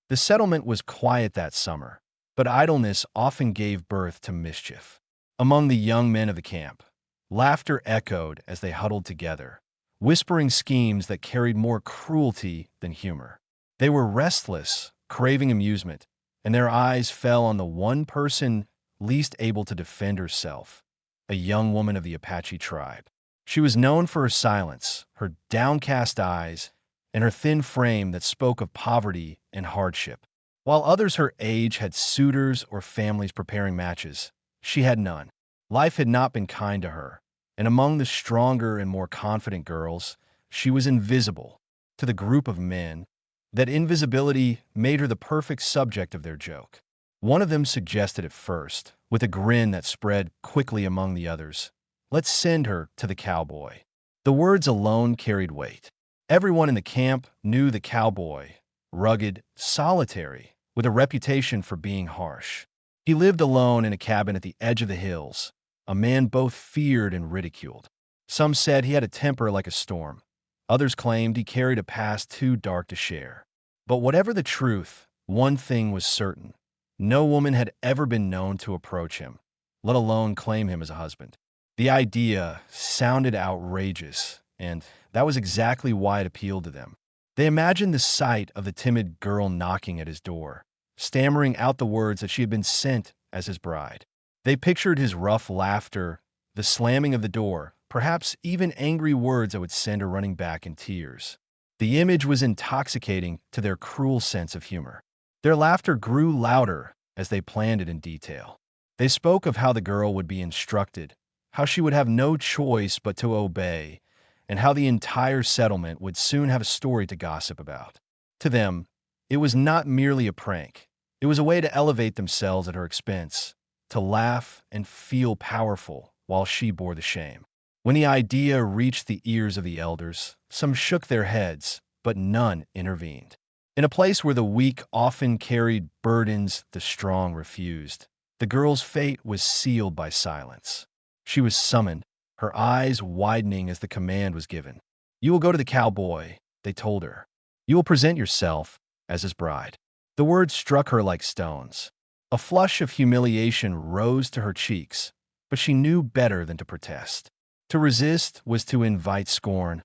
The settlement was quiet that summer, but idleness often gave birth to mischief. Among the young men of the camp, laughter echoed as they huddled together, whispering schemes that carried more cruelty than humor. They were restless, craving amusement, and their eyes fell on the one person least able to defend herself, a young woman of the Apache tribe. She was known for her silence, her downcast eyes, and her thin frame that spoke of poverty and hardship. While others her age had suitors or families preparing matches, she had none. Life had not been kind to her, and among the stronger and more confident girls, she was invisible to the group of men. That invisibility made her the perfect subject of their joke. One of them suggested at first, with a grin that spread quickly among the others, "Let's send her to the cowboy." The words alone carried weight. Everyone in the camp knew the cowboy, rugged, solitary, with a reputation for being harsh. He lived alone in a cabin at the edge of the hills, a man both feared and ridiculed. Some said he had a temper like a storm. Others claimed he carried a past too dark to share. But whatever the truth, one thing was certain. No woman had ever been known to approach him, let alone claim him as a husband. The idea sounded outrageous, and that was exactly why it appealed to them. They imagined the sight of the timid girl knocking at his door, stammering out the words that she had been sent as his bride. They pictured his rough laughter, the slamming of the door, perhaps even angry words that would send her running back in tears. The image was intoxicating to their cruel sense of humor. Their laughter grew louder as they planned it in detail. They spoke of how the girl would be instructed, how she would have no choice but to obey, and how the entire settlement would soon have a story to gossip about. To them, it was not merely a prank. It was a way to elevate themselves at her expense, to laugh and feel powerful while she bore the shame. When the idea reached the ears of the elders, some shook their heads, but none intervened. In a place where the weak often carried burdens the strong refused, the girl's fate was sealed by silence. She was summoned, her eyes widening as the command was given. "You will go to the cowboy," they told her. "You will present yourself as his bride." The words struck her like stones. A flush of humiliation rose to her cheeks, but she knew better than to protest. To resist was to invite scorn,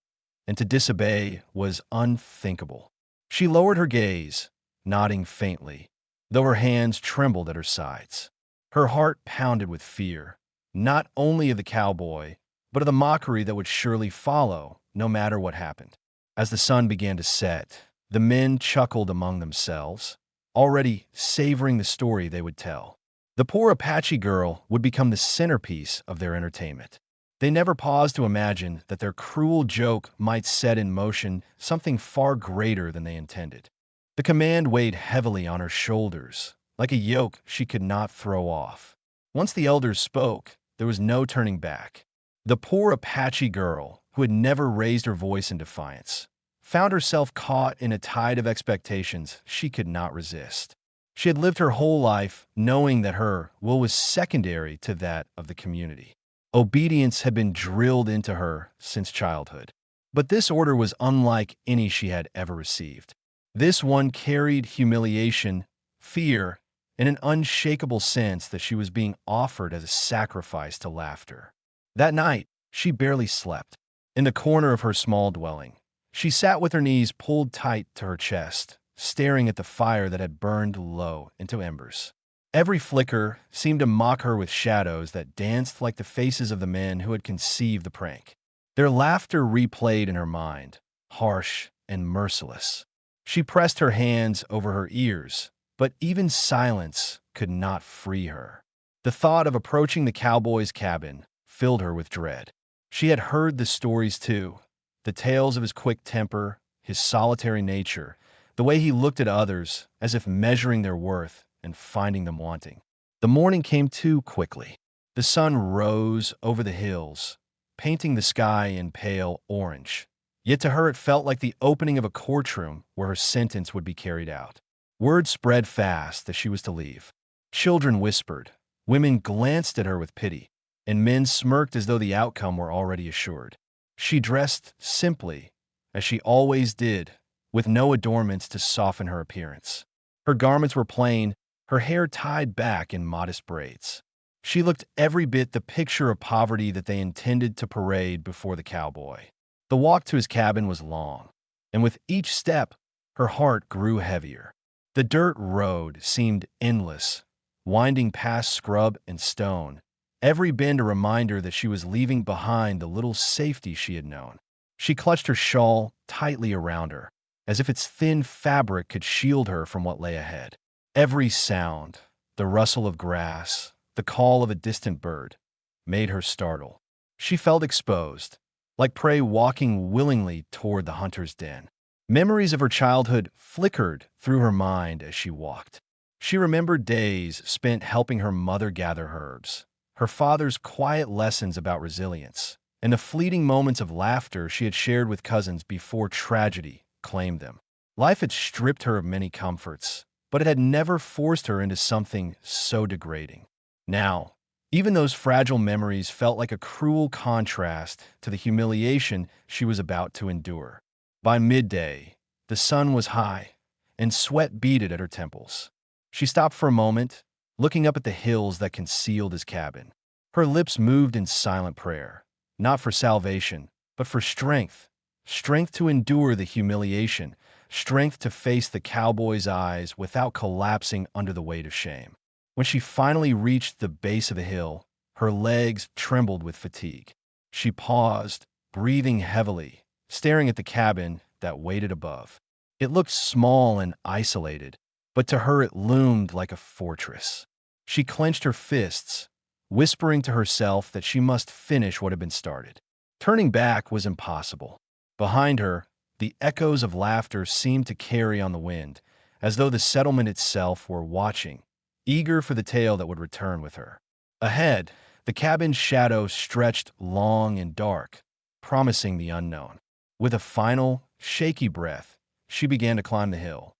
and to disobey was unthinkable. She lowered her gaze, nodding faintly, though her hands trembled at her sides. Her heart pounded with fear, not only of the cowboy, but of the mockery that would surely follow, no matter what happened. As the sun began to set, the men chuckled among themselves, already savoring the story they would tell. The poor Apache girl would become the centerpiece of their entertainment. They never paused to imagine that their cruel joke might set in motion something far greater than they intended. The command weighed heavily on her shoulders, like a yoke she could not throw off. Once the elders spoke, there was no turning back. The poor Apache girl, who had never raised her voice in defiance, found herself caught in a tide of expectations she could not resist. She had lived her whole life knowing that her will was secondary to that of the community. Obedience had been drilled into her since childhood. But this order was unlike any she had ever received. This one carried humiliation, fear, and an unshakable sense that she was being offered as a sacrifice to laughter. That night, she barely slept. In the corner of her small dwelling, she sat with her knees pulled tight to her chest, staring at the fire that had burned low into embers. Every flicker seemed to mock her with shadows that danced like the faces of the men who had conceived the prank. Their laughter replayed in her mind, harsh and merciless. She pressed her hands over her ears, but even silence could not free her. The thought of approaching the cowboy's cabin filled her with dread. She had heard the stories too, the tales of his quick temper, his solitary nature, the way he looked at others as if measuring their worth and finding them wanting. The morning came too quickly. The sun rose over the hills, painting the sky in pale orange. Yet to her it felt like the opening of a courtroom where her sentence would be carried out. Word spread fast that she was to leave. Children whispered, women glanced at her with pity, and men smirked as though the outcome were already assured. She dressed simply, as she always did, with no adornments to soften her appearance. Her garments were plain, her hair tied back in modest braids. She looked every bit the picture of poverty that they intended to parade before the cowboy. The walk to his cabin was long, and with each step, her heart grew heavier. The dirt road seemed endless, winding past scrub and stone, every bend a reminder that she was leaving behind the little safety she had known. She clutched her shawl tightly around her, as if its thin fabric could shield her from what lay ahead. Every sound, the rustle of grass, the call of a distant bird, made her startle. She felt exposed, like prey walking willingly toward the hunter's den. Memories of her childhood flickered through her mind as she walked. She remembered days spent helping her mother gather herbs, her father's quiet lessons about resilience, and the fleeting moments of laughter she had shared with cousins before tragedy claimed them. Life had stripped her of many comforts, but it had never forced her into something so degrading. Now, even those fragile memories felt like a cruel contrast to the humiliation she was about to endure. By midday, the sun was high, and sweat beaded at her temples. She stopped for a moment, looking up at the hills that concealed his cabin. Her lips moved in silent prayer, not for salvation, but for strength. Strength to endure the humiliation, strength to face the cowboy's eyes without collapsing under the weight of shame. When she finally reached the base of the hill, her legs trembled with fatigue. She paused, breathing heavily, staring at the cabin that waited above. It looked small and isolated, but to her it loomed like a fortress. She clenched her fists, whispering to herself that she must finish what had been started. Turning back was impossible. Behind her, the echoes of laughter seemed to carry on the wind, as though the settlement itself were watching, eager for the tale that would return with her. Ahead, the cabin's shadow stretched long and dark, promising the unknown. With a final, shaky breath, she began to climb the hill.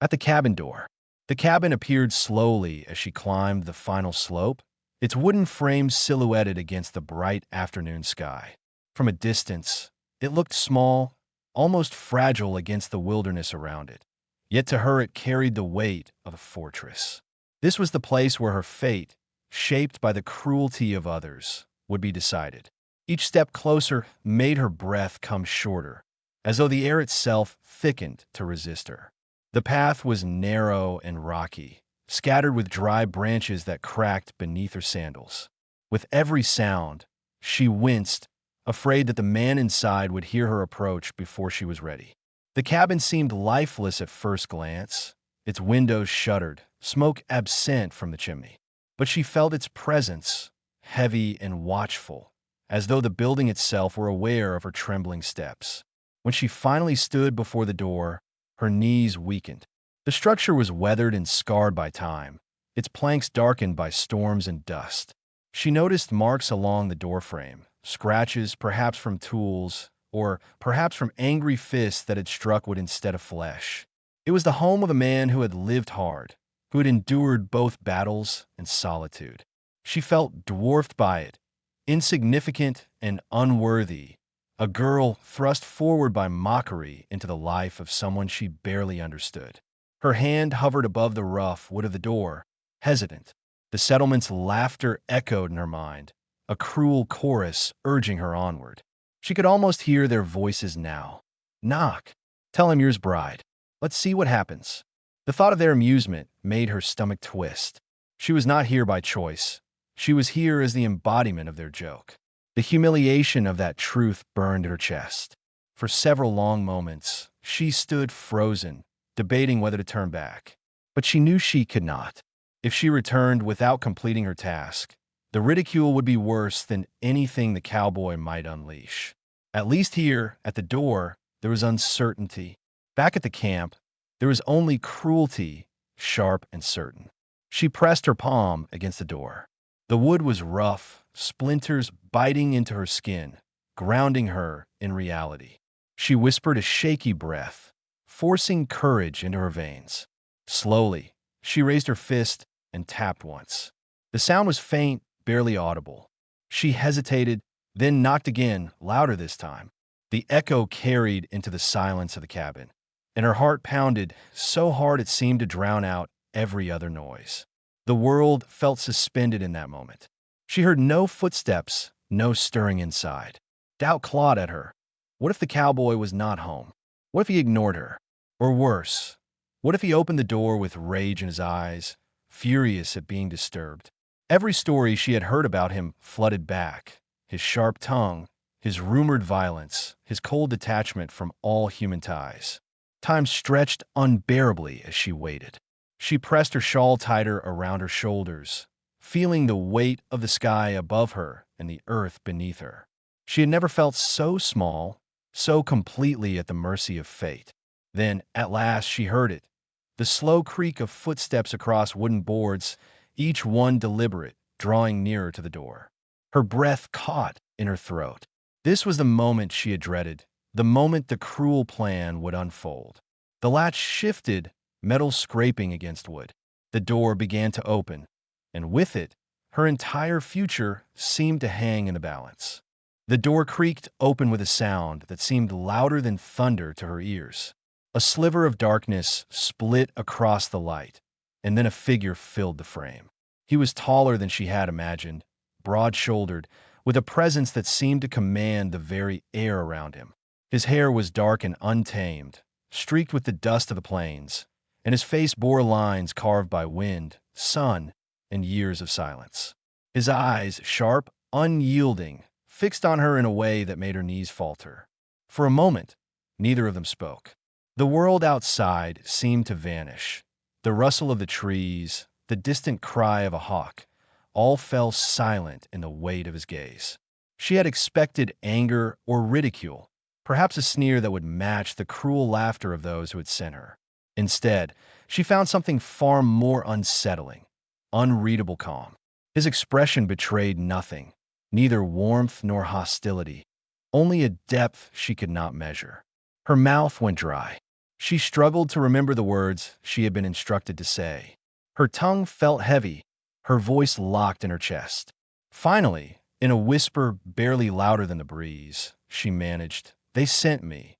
At the cabin door, the cabin appeared slowly as she climbed the final slope, its wooden frame silhouetted against the bright afternoon sky. From a distance, it looked small, almost fragile against the wilderness around it. Yet to her it carried the weight of a fortress. This was the place where her fate, shaped by the cruelty of others, would be decided. Each step closer made her breath come shorter, as though the air itself thickened to resist her. The path was narrow and rocky, scattered with dry branches that cracked beneath her sandals. With every sound, she winced, afraid that the man inside would hear her approach before she was ready. The cabin seemed lifeless at first glance, its windows shuttered, smoke absent from the chimney. But she felt its presence, heavy and watchful, as though the building itself were aware of her trembling steps. When she finally stood before the door, her knees weakened. The structure was weathered and scarred by time, its planks darkened by storms and dust. She noticed marks along the doorframe, scratches perhaps from tools, or perhaps from angry fists that had struck wood instead of flesh. It was the home of a man who had lived hard, who had endured both battles and solitude. She felt dwarfed by it, insignificant and unworthy, a girl thrust forward by mockery into the life of someone she barely understood. Her hand hovered above the rough wood of the door, hesitant. The settlement's laughter echoed in her mind, a cruel chorus urging her onward. She could almost hear their voices now. Knock. Tell him yours, bride. Let's see what happens. The thought of their amusement made her stomach twist. She was not here by choice. She was here as the embodiment of their joke. The humiliation of that truth burned at her chest. For several long moments, she stood frozen, debating whether to turn back. But she knew she could not. If she returned without completing her task, the ridicule would be worse than anything the cowboy might unleash. At least here, at the door, there was uncertainty. Back at the camp, there was only cruelty, sharp and certain. She pressed her palm against the door. The wood was rough, splinters biting into her skin, grounding her in reality. She whispered a shaky breath, forcing courage into her veins. Slowly, she raised her fist and tapped once. The sound was faint, barely audible. She hesitated, then knocked again, louder this time. The echo carried into the silence of the cabin. and her heart pounded so hard it seemed to drown out every other noise. The world felt suspended in that moment. She heard no footsteps, no stirring inside. Doubt clawed at her. What if the cowboy was not home? What if he ignored her? Or worse, what if he opened the door with rage in his eyes, furious at being disturbed? Every story she had heard about him flooded back. His sharp tongue, his rumored violence, his cold detachment from all human ties. Time stretched unbearably as she waited. She pressed her shawl tighter around her shoulders, feeling the weight of the sky above her and the earth beneath her. She had never felt so small, so completely at the mercy of fate. Then, at last, she heard it. The slow creak of footsteps across wooden boards, each one deliberate, drawing nearer to the door. Her breath caught in her throat. This was the moment she had dreaded, the moment the cruel plan would unfold. The latch shifted, metal scraping against wood. The door began to open, and with it, her entire future seemed to hang in the balance. The door creaked open with a sound that seemed louder than thunder to her ears. A sliver of darkness split across the light, and then a figure filled the frame. He was taller than she had imagined, broad-shouldered, with a presence that seemed to command the very air around him. His hair was dark and untamed, streaked with the dust of the plains, and his face bore lines carved by wind, sun, and years of silence. His eyes, sharp, unyielding, fixed on her in a way that made her knees falter. For a moment, neither of them spoke. The world outside seemed to vanish. The rustle of the trees, the distant cry of a hawk, all fell silent in the weight of his gaze. She had expected anger or ridicule, perhaps a sneer that would match the cruel laughter of those who had sent her. Instead, she found something far more unsettling, unreadable calm. His expression betrayed nothing, neither warmth nor hostility, only a depth she could not measure. Her mouth went dry. She struggled to remember the words she had been instructed to say. Her tongue felt heavy, her voice locked in her chest. Finally, in a whisper barely louder than the breeze, she managed, "They sent me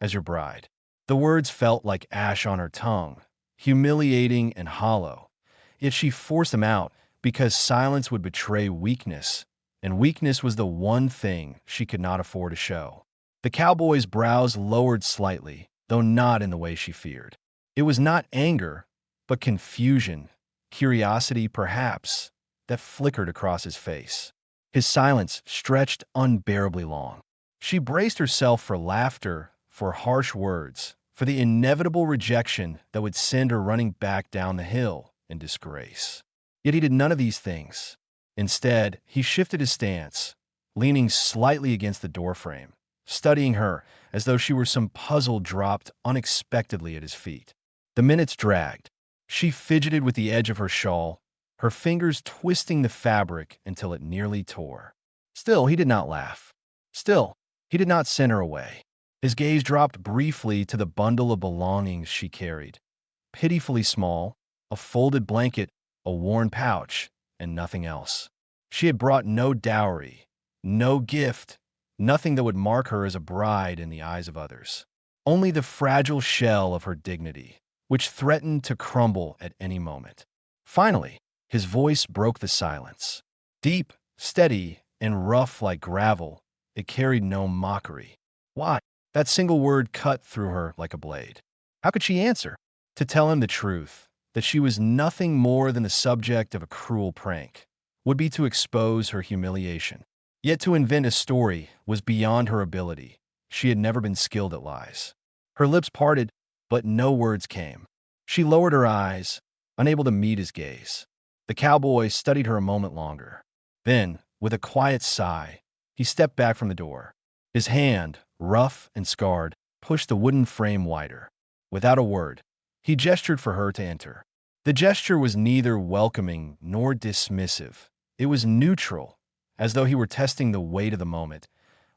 as your bride." The words felt like ash on her tongue, humiliating and hollow. Yet she forced them out because silence would betray weakness, and weakness was the one thing she could not afford to show. The cowboy's brows lowered slightly, though not in the way she feared. It was not anger, but confusion, curiosity perhaps, that flickered across his face. His silence stretched unbearably long. She braced herself for laughter, for harsh words, for the inevitable rejection that would send her running back down the hill in disgrace. Yet he did none of these things. Instead, he shifted his stance, leaning slightly against the doorframe, studying her as though she were some puzzle dropped unexpectedly at his feet. The minutes dragged. She fidgeted with the edge of her shawl, her fingers twisting the fabric until it nearly tore. Still, he did not laugh. Still, he did not send her away. His gaze dropped briefly to the bundle of belongings she carried. Pitifully small, a folded blanket, a worn pouch, and nothing else. She had brought no dowry, no gift, nothing that would mark her as a bride in the eyes of others. Only the fragile shell of her dignity, which threatened to crumble at any moment. Finally, his voice broke the silence. Deep, steady, and rough like gravel, it carried no mockery. Why? That single word cut through her like a blade. How could she answer? To tell him the truth, that she was nothing more than the subject of a cruel prank, would be to expose her humiliation. Yet to invent a story was beyond her ability. She had never been skilled at lies. Her lips parted, but no words came. She lowered her eyes, unable to meet his gaze. The cowboy studied her a moment longer. Then, with a quiet sigh, he stepped back from the door. His hand, rough and scarred, pushed the wooden frame wider. Without a word, he gestured for her to enter. The gesture was neither welcoming nor dismissive. It was neutral, as though he were testing the weight of the moment,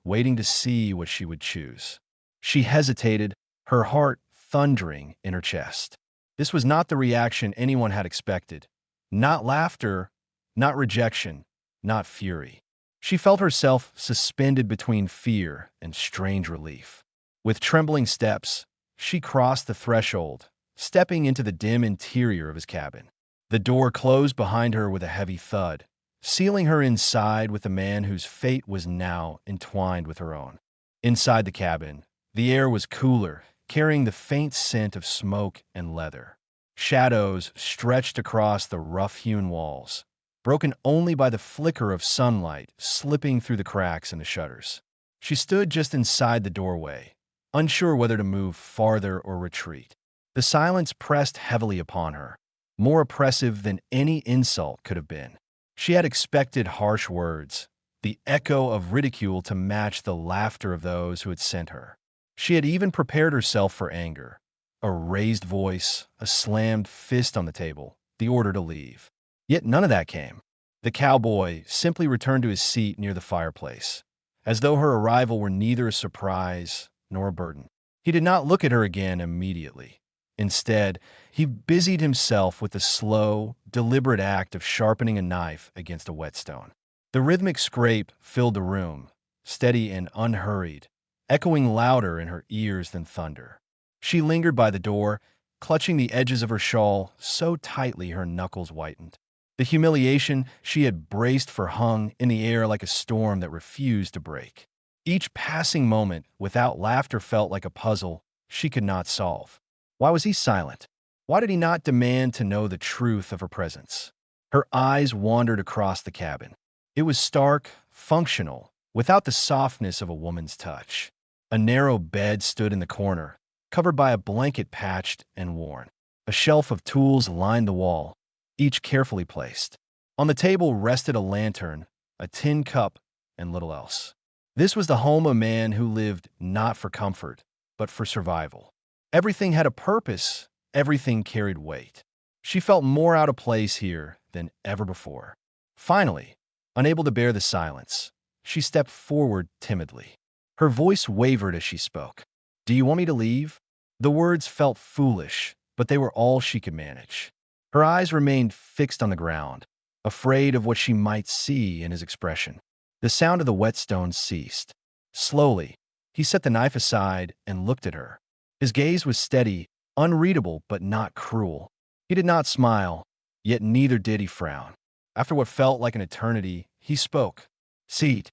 waiting to see what she would choose. She hesitated, her heart thundering in her chest. This was not the reaction anyone had expected. Not laughter, not rejection, not fury. She felt herself suspended between fear and strange relief. With trembling steps, she crossed the threshold, stepping into the dim interior of his cabin. The door closed behind her with a heavy thud, sealing her inside with the man whose fate was now entwined with her own. Inside the cabin, the air was cooler, carrying the faint scent of smoke and leather. Shadows stretched across the rough-hewn walls, broken only by the flicker of sunlight slipping through the cracks in the shutters. She stood just inside the doorway, unsure whether to move farther or retreat. The silence pressed heavily upon her, more oppressive than any insult could have been. She had expected harsh words, the echo of ridicule to match the laughter of those who had sent her. She had even prepared herself for anger, a raised voice, a slammed fist on the table, the order to leave. Yet none of that came. The cowboy simply returned to his seat near the fireplace, as though her arrival were neither a surprise nor a burden. He did not look at her again immediately. Instead, he busied himself with the slow, deliberate act of sharpening a knife against a whetstone. The rhythmic scrape filled the room, steady and unhurried, echoing louder in her ears than thunder. She lingered by the door, clutching the edges of her shawl so tightly her knuckles whitened. The humiliation she had braced for hung in the air like a storm that refused to break. Each passing moment without laughter felt like a puzzle she could not solve. Why was he silent? Why did he not demand to know the truth of her presence? Her eyes wandered across the cabin. It was stark, functional, without the softness of a woman's touch. A narrow bed stood in the corner, covered by a blanket patched and worn. A shelf of tools lined the wall, each carefully placed. On the table rested a lantern, a tin cup, and little else. This was the home of a man who lived not for comfort, but for survival. Everything had a purpose, everything carried weight. She felt more out of place here than ever before. Finally, unable to bear the silence, she stepped forward timidly. Her voice wavered as she spoke. "Do you want me to leave?" The words felt foolish, but they were all she could manage. Her eyes remained fixed on the ground, afraid of what she might see in his expression. The sound of the whetstone ceased. Slowly, he set the knife aside and looked at her. His gaze was steady, unreadable but not cruel. He did not smile, yet neither did he frown. After what felt like an eternity, he spoke. "Seat."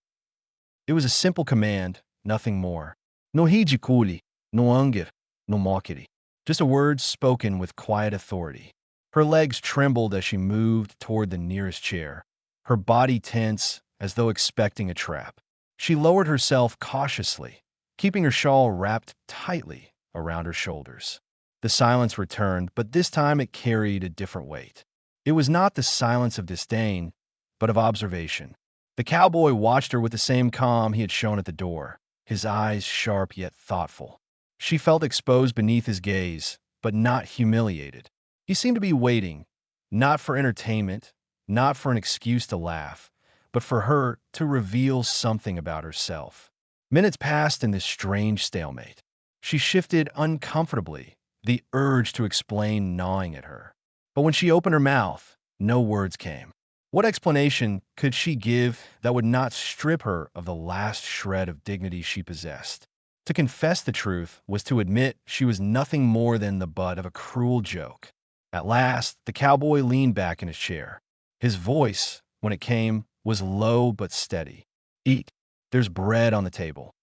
It was a simple command, nothing more. No hijikuli, no anger, no mockery. Just a word spoken with quiet authority. Her legs trembled as she moved toward the nearest chair, her body tense as though expecting a trap. She lowered herself cautiously, keeping her shawl wrapped tightly around her shoulders. The silence returned, but this time it carried a different weight. It was not the silence of disdain, but of observation. The cowboy watched her with the same calm he had shown at the door, his eyes sharp yet thoughtful. She felt exposed beneath his gaze, but not humiliated. He seemed to be waiting, not for entertainment, not for an excuse to laugh, but for her to reveal something about herself. Minutes passed in this strange stalemate. She shifted uncomfortably, the urge to explain gnawing at her. But when she opened her mouth, no words came. What explanation could she give that would not strip her of the last shred of dignity she possessed? To confess the truth was to admit she was nothing more than the butt of a cruel joke. At last, the cowboy leaned back in his chair. His voice, when it came, was low but steady. "Eat. There's bread on the table."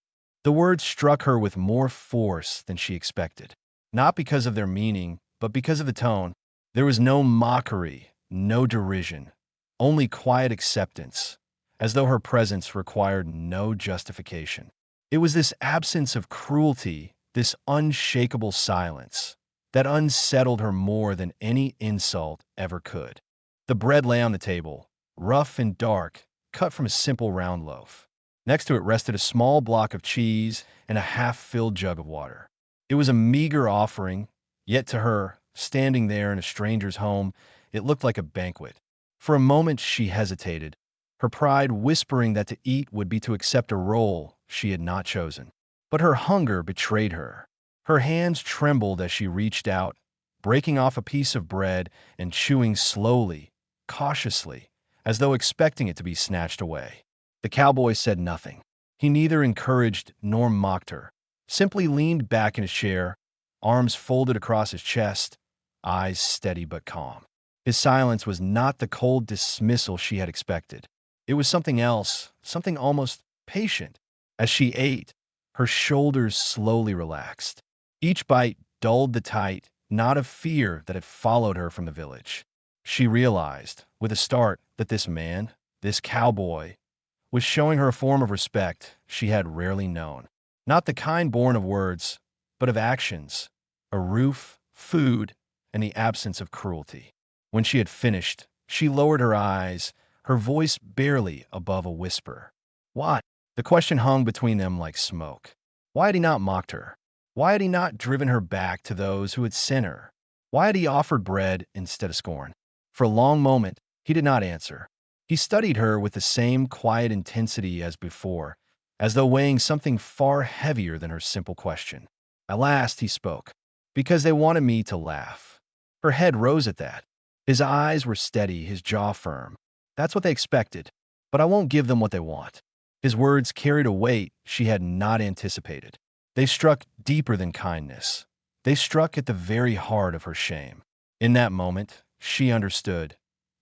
The words struck her with more force than she expected. Not because of their meaning, but because of the tone. There was no mockery, no derision, only quiet acceptance, as though her presence required no justification. It was this absence of cruelty, this unshakable silence, that unsettled her more than any insult ever could. The bread lay on the table, rough and dark, cut from a simple round loaf. Next to it rested a small block of cheese and a half-filled jug of water. It was a meager offering, yet to her, standing there in a stranger's home, it looked like a banquet. For a moment she hesitated, her pride whispering that to eat would be to accept a role she had not chosen. But her hunger betrayed her. Her hands trembled as she reached out, breaking off a piece of bread and chewing slowly, cautiously, as though expecting it to be snatched away. The cowboy said nothing. He neither encouraged nor mocked her, simply leaned back in his chair, arms folded across his chest, eyes steady but calm. His silence was not the cold dismissal she had expected. It was something else, something almost patient. As she ate, her shoulders slowly relaxed. Each bite dulled the tight knot of fear that had followed her from the village. She realized, with a start, that this man, this cowboy, was showing her a form of respect she had rarely known. Not the kind born of words, but of actions, a roof, food, and the absence of cruelty. When she had finished, she lowered her eyes, her voice barely above a whisper. Why? The question hung between them like smoke. Why had he not mocked her? Why had he not driven her back to those who had sent her? Why had he offered bread instead of scorn? For a long moment, he did not answer. He studied her with the same quiet intensity as before, as though weighing something far heavier than her simple question. At last he spoke. Because they wanted me to laugh. Her head rose at that. His eyes were steady, his jaw firm. That's what they expected, but I won't give them what they want. His words carried a weight she had not anticipated. They struck deeper than kindness. They struck at the very heart of her shame. In that moment, she understood.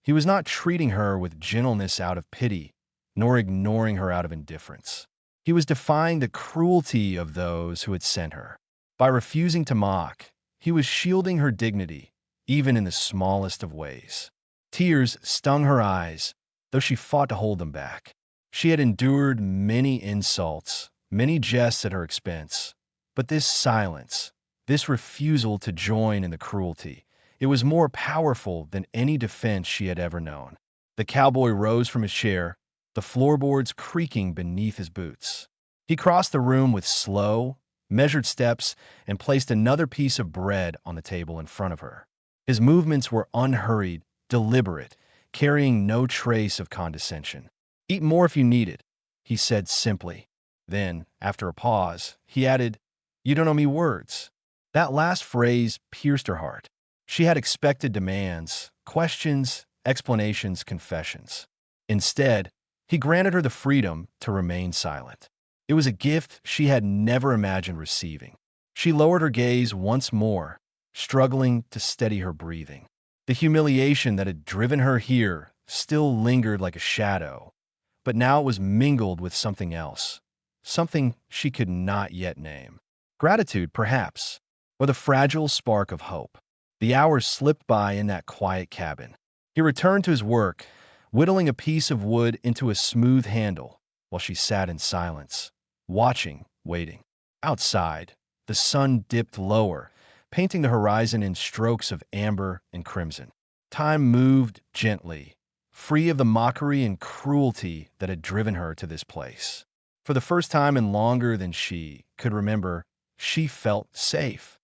He was not treating her with gentleness out of pity, nor ignoring her out of indifference. He was defying the cruelty of those who had sent her. By refusing to mock, he was shielding her dignity, even in the smallest of ways. Tears stung her eyes, though she fought to hold them back. She had endured many insults, many jests at her expense, but this silence, this refusal to join in the cruelty, it was more powerful than any defense she had ever known. The cowboy rose from his chair, the floorboards creaking beneath his boots. He crossed the room with slow, measured steps and placed another piece of bread on the table in front of her. His movements were unhurried, deliberate, carrying no trace of condescension. Eat more if you need it, he said simply. Then, after a pause, he added, You don't owe me words. That last phrase pierced her heart. She had expected demands, questions, explanations, confessions. Instead, he granted her the freedom to remain silent. It was a gift she had never imagined receiving. She lowered her gaze once more, struggling to steady her breathing. The humiliation that had driven her here still lingered like a shadow, but now it was mingled with something else, something she could not yet name. Gratitude, perhaps, or the fragile spark of hope. The hours slipped by in that quiet cabin. He returned to his work, whittling a piece of wood into a smooth handle, while she sat in silence, watching, waiting. Outside, the sun dipped lower, painting the horizon in strokes of amber and crimson. Time moved gently, free of the mockery and cruelty that had driven her to this place. For the first time in longer than she could remember, she felt safe.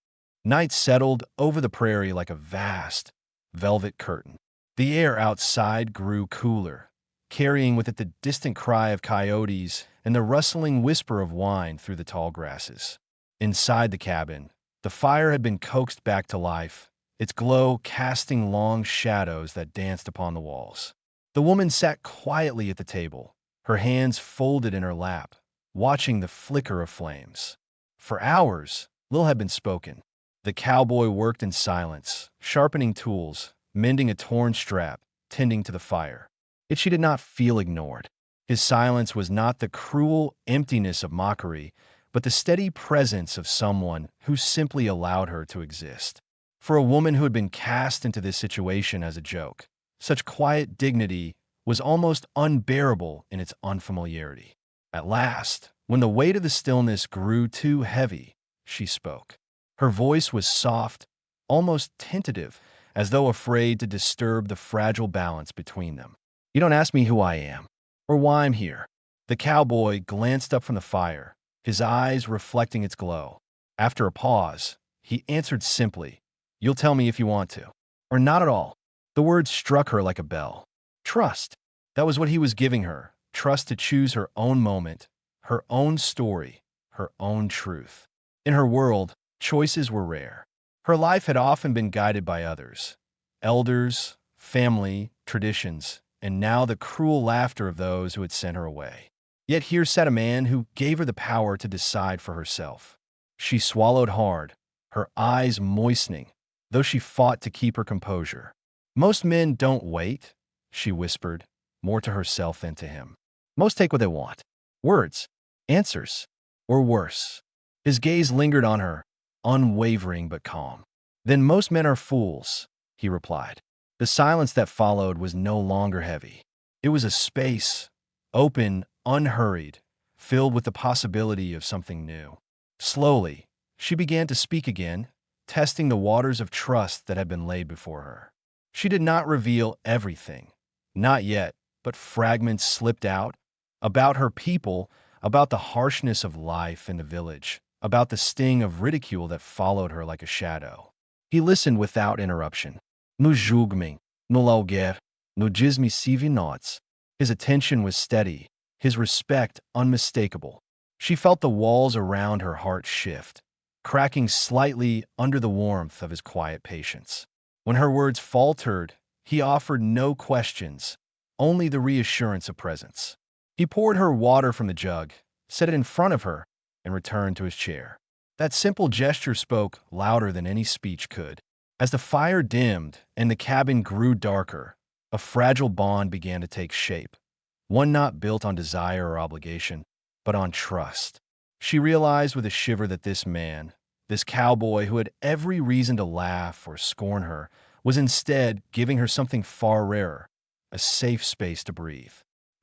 Night settled over the prairie like a vast, velvet curtain. The air outside grew cooler, carrying with it the distant cry of coyotes and the rustling whisper of wine through the tall grasses. Inside the cabin, the fire had been coaxed back to life, its glow casting long shadows that danced upon the walls. The woman sat quietly at the table, her hands folded in her lap, watching the flicker of flames. For hours, little had been spoken. The cowboy worked in silence, sharpening tools, mending a torn strap, tending to the fire. Yet she did not feel ignored. His silence was not the cruel emptiness of mockery, but the steady presence of someone who simply allowed her to exist. For a woman who had been cast into this situation as a joke, such quiet dignity was almost unbearable in its unfamiliarity. At last, when the weight of the stillness grew too heavy, she spoke. Her voice was soft, almost tentative, as though afraid to disturb the fragile balance between them. You don't ask me who I am, or why I'm here. The cowboy glanced up from the fire, his eyes reflecting its glow. After a pause, he answered simply, You'll tell me if you want to, or not at all. The words struck her like a bell. Trust. That was what he was giving her, trust to choose her own moment, her own story, her own truth. In her world, choices were rare. Her life had often been guided by others, elders, family, traditions, and now the cruel laughter of those who had sent her away. Yet here sat a man who gave her the power to decide for herself. She swallowed hard, her eyes moistening, though she fought to keep her composure. "Most men don't wait," she whispered, more to herself than to him. "Most take what they want. Words, answers, or worse." His gaze lingered on her, unwavering but calm. "Then most men are fools," he replied. The silence that followed was no longer heavy. It was a space, open, unhurried, filled with the possibility of something new. Slowly, she began to speak again, testing the waters of trust that had been laid before her. She did not reveal everything. Not yet, but fragments slipped out. About her people, about the harshness of life in the village, about the sting of ridicule that followed her like a shadow. He listened without interruption. "No julgue-me, no lauguer, no diz-me se vi notes." His attention was steady, his respect unmistakable. She felt the walls around her heart shift, cracking slightly under the warmth of his quiet patience. When her words faltered, he offered no questions, only the reassurance of presence. He poured her water from the jug, set it in front of her, and returned to his chair. That simple gesture spoke louder than any speech could. As the fire dimmed and the cabin grew darker, a fragile bond began to take shape, one not built on desire or obligation, but on trust. She realized with a shiver that this man, this cowboy who had every reason to laugh or scorn her, was instead giving her something far rarer, a safe space to breathe.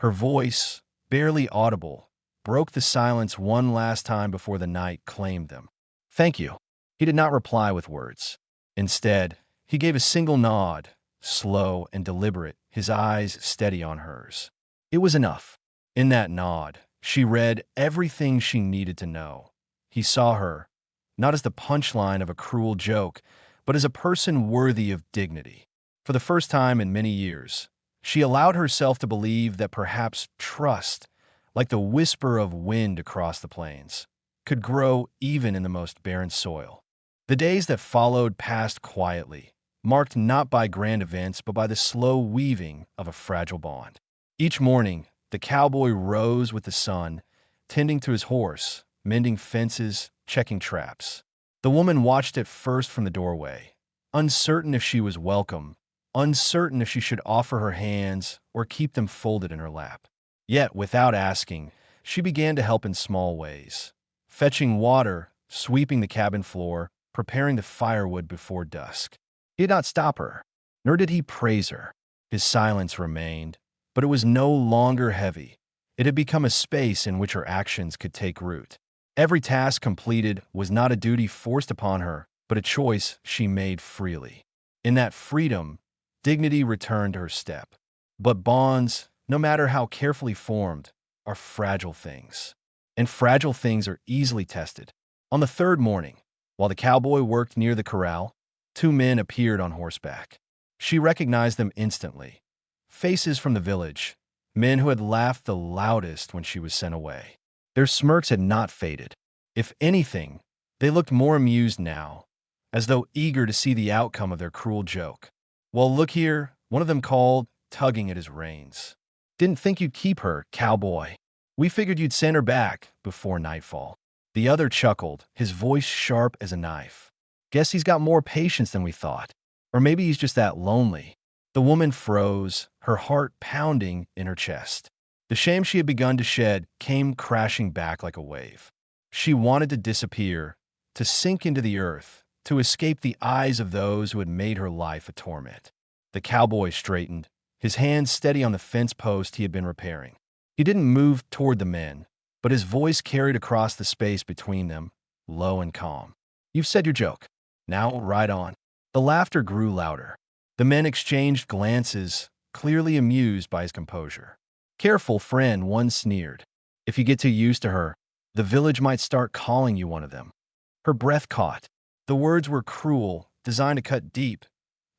Her voice, barely audible, broke the silence one last time before the night claimed them. "Thank you." He did not reply with words. Instead, he gave a single nod, slow and deliberate, his eyes steady on hers. It was enough. In that nod, she read everything she needed to know. He saw her, not as the punchline of a cruel joke, but as a person worthy of dignity. For the first time in many years, she allowed herself to believe that perhaps trust, like the whisper of wind across the plains, could grow even in the most barren soil. The days that followed passed quietly, marked not by grand events but by the slow weaving of a fragile bond. Each morning, the cowboy rose with the sun, tending to his horse, mending fences, checking traps. The woman watched at first from the doorway, uncertain if she was welcome, uncertain if she should offer her hands or keep them folded in her lap. Yet, without asking, she began to help in small ways, fetching water, sweeping the cabin floor, preparing the firewood before dusk. He did not stop her, nor did he praise her. His silence remained, but it was no longer heavy. It had become a space in which her actions could take root. Every task completed was not a duty forced upon her, but a choice she made freely. In that freedom, dignity returned to her step. But bonds, no matter how carefully formed, are fragile things. And fragile things are easily tested. On the third morning, while the cowboy worked near the corral, two men appeared on horseback. She recognized them instantly. Faces from the village, men who had laughed the loudest when she was sent away. Their smirks had not faded. If anything, they looked more amused now, as though eager to see the outcome of their cruel joke. "Well, look here," one of them called, tugging at his reins. "Didn't think you'd keep her, cowboy. We figured you'd send her back before nightfall." The other chuckled, his voice sharp as a knife. "Guess he's got more patience than we thought. Or maybe he's just that lonely." The woman froze, her heart pounding in her chest. The shame she had begun to shed came crashing back like a wave. She wanted to disappear, to sink into the earth, to escape the eyes of those who had made her life a torment. The cowboy straightened, his hands steady on the fence post he had been repairing. He didn't move toward the men, but his voice carried across the space between them, low and calm. "You've said your joke. Now ride on." The laughter grew louder. The men exchanged glances, clearly amused by his composure. "Careful, friend," one sneered. "If you get too used to her, the village might start calling you one of them." Her breath caught. The words were cruel, designed to cut deep,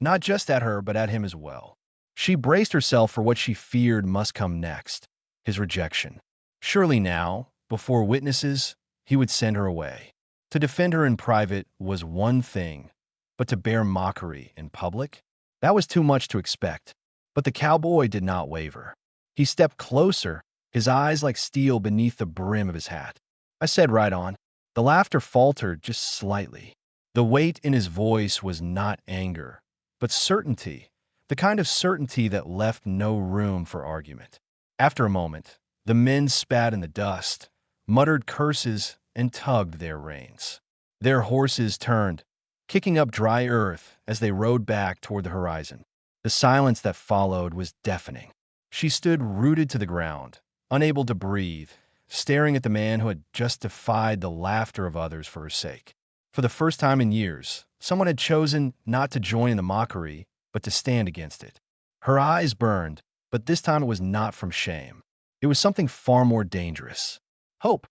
not just at her, but at him as well. She braced herself for what she feared must come next, his rejection. Surely now, before witnesses, he would send her away. To defend her in private was one thing, but to bear mockery in public? That was too much to expect. But the cowboy did not waver. He stepped closer, his eyes like steel beneath the brim of his hat. "I said right on." The laughter faltered just slightly. The weight in his voice was not anger, but certainty, the kind of certainty that left no room for argument. After a moment, the men spat in the dust, muttered curses, and tugged their reins. Their horses turned, kicking up dry earth as they rode back toward the horizon. The silence that followed was deafening. She stood rooted to the ground, unable to breathe, staring at the man who had just defied the laughter of others for her sake. For the first time in years, someone had chosen not to join in the mockery, but to stand against it. Her eyes burned, but this time it was not from shame. It was something far more dangerous. Hope.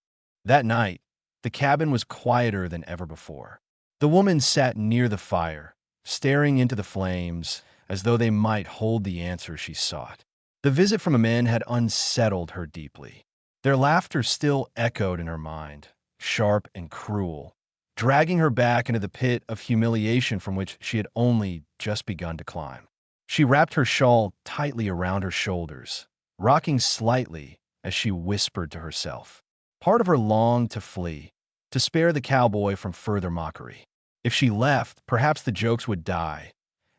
That night, the cabin was quieter than ever before. The woman sat near the fire, staring into the flames as though they might hold the answer she sought. The visit from a man had unsettled her deeply. Their laughter still echoed in her mind, sharp and cruel, dragging her back into the pit of humiliation from which she had only just begun to climb. She wrapped her shawl tightly around her shoulders, rocking slightly as she whispered to herself. Part of her longed to flee, to spare the cowboy from further mockery. If she left, perhaps the jokes would die,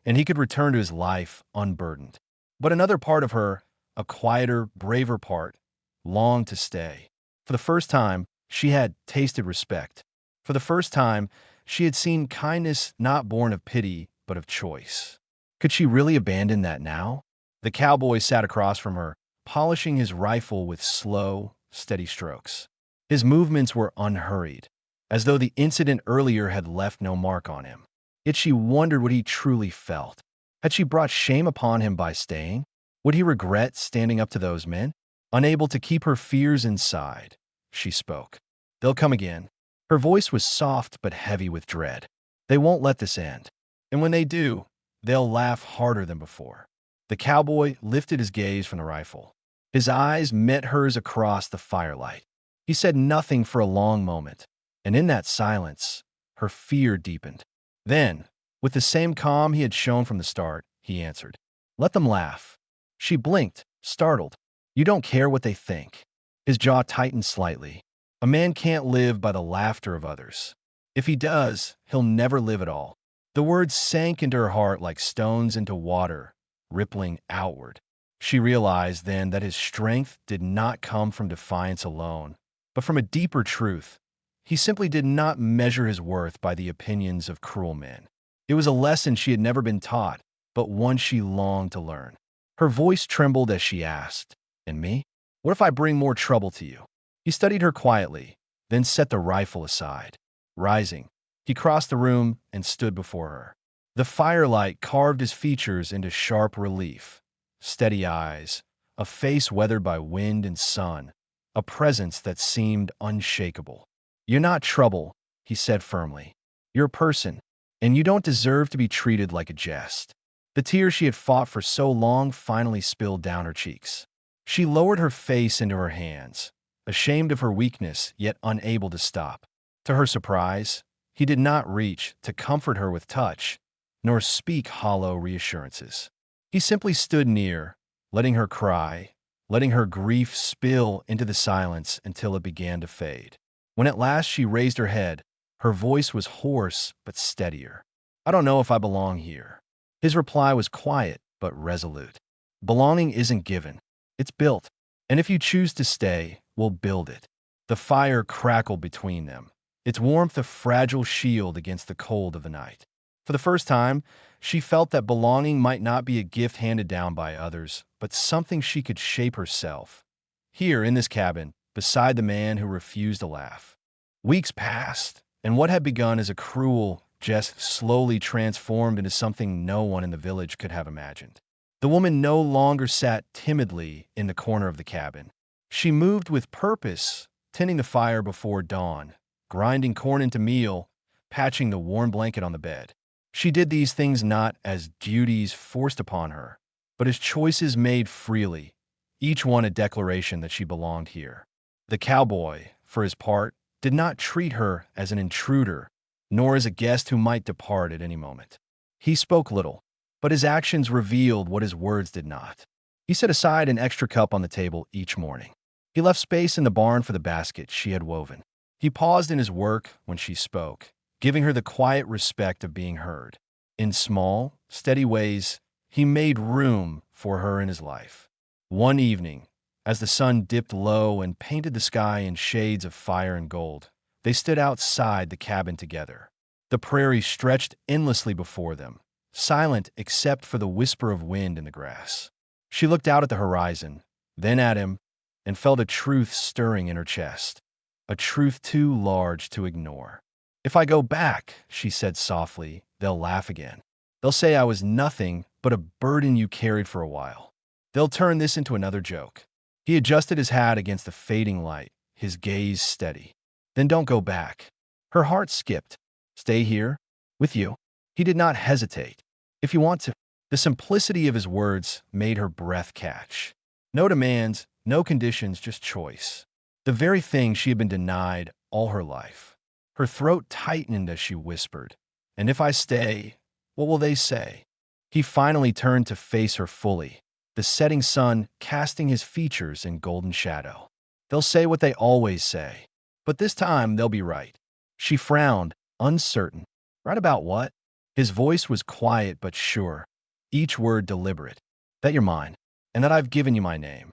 and he could return to his life unburdened. But another part of her, a quieter, braver part, longed to stay. For the first time, she had tasted respect. For the first time, she had seen kindness not born of pity, but of choice. Could she really abandon that now? The cowboy sat across from her, polishing his rifle with slow, steady strokes. His movements were unhurried, as though the incident earlier had left no mark on him. Yet she wondered what he truly felt. Had she brought shame upon him by staying? Would he regret standing up to those men? Unable to keep her fears inside, she spoke. They'll come again. Her voice was soft but heavy with dread. They won't let this end. And when they do, they'll laugh harder than before. The cowboy lifted his gaze from the rifle. His eyes met hers across the firelight. He said nothing for a long moment, and in that silence, her fear deepened. Then, with the same calm he had shown from the start, he answered, "Let them laugh." She blinked, startled. "You don't care what they think." His jaw tightened slightly. A man can't live by the laughter of others. If he does, he'll never live at all. The words sank into her heart like stones into water, rippling outward. She realized then that his strength did not come from defiance alone, but from a deeper truth. He simply did not measure his worth by the opinions of cruel men. It was a lesson she had never been taught, but one she longed to learn. Her voice trembled as she asked, "And me? What if I bring more trouble to you?" He studied her quietly, then set the rifle aside. Rising, he crossed the room and stood before her. The firelight carved his features into sharp relief. Steady eyes, a face weathered by wind and sun, a presence that seemed unshakable. "You're not trouble," he said firmly. "You're a person, and you don't deserve to be treated like a jest." The tears she had fought for so long finally spilled down her cheeks. She lowered her face into her hands, ashamed of her weakness, yet unable to stop. To her surprise, he did not reach to comfort her with touch, nor speak hollow reassurances. He simply stood near, letting her cry, letting her grief spill into the silence until it began to fade. When at last she raised her head, her voice was hoarse but steadier. "I don't know if I belong here." His reply was quiet but resolute. "Belonging isn't given. It's built. And if you choose to stay, we'll build it." The fire crackled between them, its warmth a fragile shield against the cold of the night. For the first time, she felt that belonging might not be a gift handed down by others, but something she could shape herself. Here, in this cabin, beside the man who refused to laugh. Weeks passed, and what had begun as a cruel jest slowly transformed into something no one in the village could have imagined. The woman no longer sat timidly in the corner of the cabin. She moved with purpose, tending the fire before dawn, grinding corn into meal, patching the warm blanket on the bed. She did these things not as duties forced upon her, but as choices made freely, each one a declaration that she belonged here. The cowboy, for his part, did not treat her as an intruder, nor as a guest who might depart at any moment. He spoke little, but his actions revealed what his words did not. He set aside an extra cup on the table each morning. He left space in the barn for the basket she had woven. He paused in his work when she spoke, giving her the quiet respect of being heard. In small, steady ways, he made room for her in his life. One evening, as the sun dipped low and painted the sky in shades of fire and gold, they stood outside the cabin together. The prairie stretched endlessly before them, silent except for the whisper of wind in the grass. She looked out at the horizon, then at him, and felt a truth stirring in her chest, a truth too large to ignore. "If I go back," she said softly, "they'll laugh again. They'll say I was nothing but a burden you carried for a while. They'll turn this into another joke." He adjusted his hat against the fading light, his gaze steady. "Then don't go back." Her heart skipped. "Stay here? With you?" He did not hesitate. "If you want to." The simplicity of his words made her breath catch. No demands, no conditions, just choice. The very thing she had been denied all her life. Her throat tightened as she whispered, "And if I stay, what will they say?" He finally turned to face her fully, the setting sun casting his features in golden shadow. "They'll say what they always say, but this time they'll be right." She frowned, uncertain. "Right about what?" His voice was quiet but sure, each word deliberate. "That you're mine, and that I've given you my name."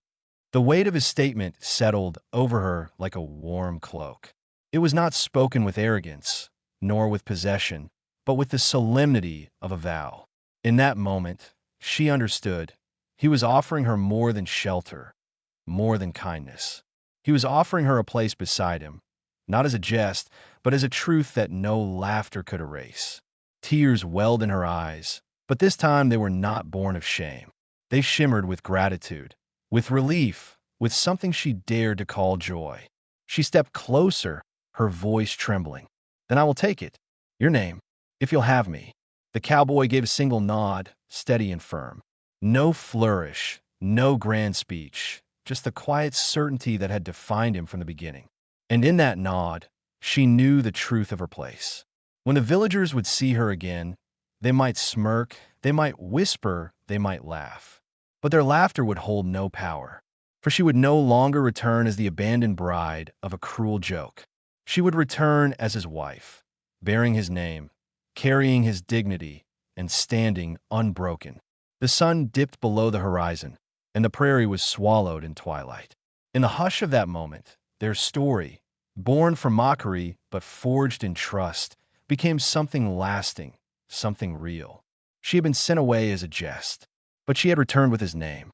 The weight of his statement settled over her like a warm cloak. It was not spoken with arrogance, nor with possession, but with the solemnity of a vow. In that moment, she understood. He was offering her more than shelter, more than kindness. He was offering her a place beside him, not as a jest, but as a truth that no laughter could erase. Tears welled in her eyes, but this time they were not born of shame. They shimmered with gratitude, with relief, with something she dared to call joy. She stepped closer, her voice trembling. "Then I will take it. Your name, if you'll have me." The cowboy gave a single nod, steady and firm. No flourish, no grand speech, just the quiet certainty that had defined him from the beginning. And in that nod, she knew the truth of her place. When the villagers would see her again, they might smirk, they might whisper, they might laugh. But their laughter would hold no power, for she would no longer return as the abandoned bride of a cruel joke. She would return as his wife, bearing his name, carrying his dignity, and standing unbroken. The sun dipped below the horizon, and the prairie was swallowed in twilight. In the hush of that moment, their story, born from mockery but forged in trust, became something lasting, something real. She had been sent away as a jest, but she had returned with his name.